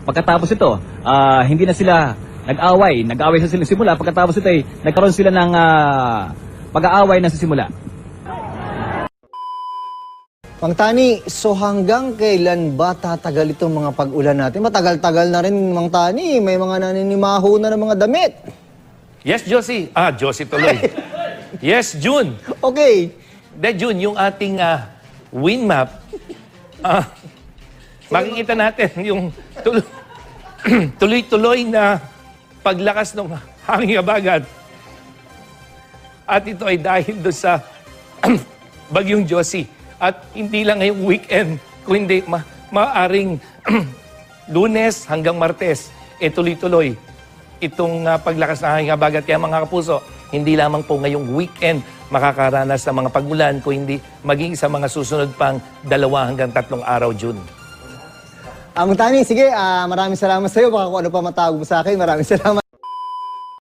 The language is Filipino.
Pagkatapos ito, hindi na sila nag-away sa sila simula. Pagkatapos ito ay nagkaroon sila ng pag-aaway na sa simula. Mang Tani, so hanggang kailan ba tatagal itong mga pag-ulan natin? Matagal-tagal na rin, Mang Tani. May mga naninimaho na ng mga damit. Yes, Josie. Josie tuloy. Yes, June. Okay. June, yung ating wind map, makikita natin yung tuloy-tuloy na paglakas ng hangin habagat. At ito ay dahil doon sa bagyong Josie. At hindi lang ngayong weekend, kundi maaring Lunes hanggang Martes, tuloy-tuloy itong paglakas ng hangin habagat. Kaya mga kapuso, hindi lamang po ngayong weekend makakaranas ng mga pagulan, kundi maging sa mga susunod pang 2 hanggang 3 araw, June. Mang Tani, sige, maraming salamat sa iyo. Baka kung ano pa matawag mo sa akin. Maraming salamat.